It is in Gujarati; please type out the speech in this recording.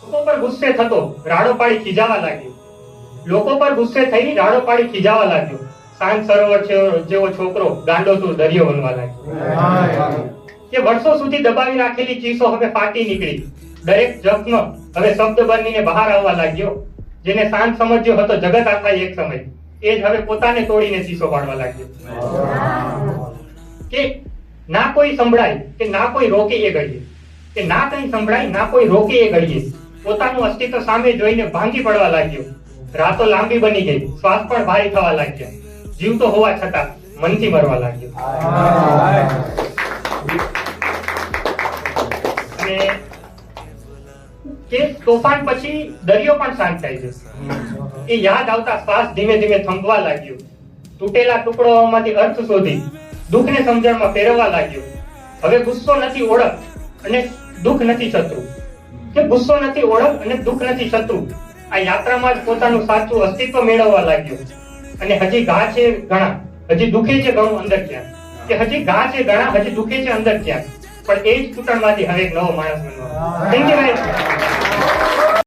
લોકો પર ગુસ્સે થતો રાડો પાડી ખીજાવા લાગ્યો. લોકો પર ગુસ્સે થઈ રાડો પાડી ખીજાવા લાગ્યો. શાંત સરોવર જેવો છોકરો ગાંડો તું દરિયો બનવા લાગ્યો. કે વર્ષો સુધી દબાવી રાખેલી ચીસો હવે ફાટી નીકળી. દરેક જખ્મ હવે શબ્દ બનીને બહાર આવવા લાગ્યો. જેને શાંત સમજ્યો હતો જગત આખા એક સમય, એ જ હવે પોતાને તોડીને ચીસો પાડવા લાગ્યો. કે ના કોઈ સંભળાય કે ના કોઈ રોકે એ ઘડીએ, કે ના કઈ સંભળાય ના કોઈ રોકે એ ઘડીએ પોતાનું અસ્તિત્વ સામે જોઈને ભાંગી પડવા લાગ્યો. રાતો લાંબી બની ગઈ, શ્વાસ પણ ભારી થવા લાગ્યો. જીવતો હોવા છતાં મનથી મરવા લાગ્યો. અને કે તોફાન પછી દરિયો પણ શાંત થાય છે. એ યાદ આવતા શ્વાસ ધીમે ધીમે થંભવા લાગ્યો. તૂટેલા ટુકડાઓમાંથી અર્થ શોધી દુઃખને સમજણમાં ફેરવવા લાગ્યો. હવે ગુસ્સો નથી ઓળખ અને દુઃખ નથી શત્રુ. કે ગુસ્સો નથી ઓળખ અને દુઃખ નથી શત્રુ. આ યાત્રામાં જ પોતાનું સાચું અસ્તિત્વ મેળવવા લાગ્યો. અને હજી ઘા છે ઘણા, હજી દુખે છે ઘણું અંદર ક્યાં. કે હજી ઘા છે ઘણા, હજી દુખે છે અંદર ક્યાં. પણ એ જ તૂટણમાંથી હવે એક નવો માણસ બનવાનો. Thank you very much.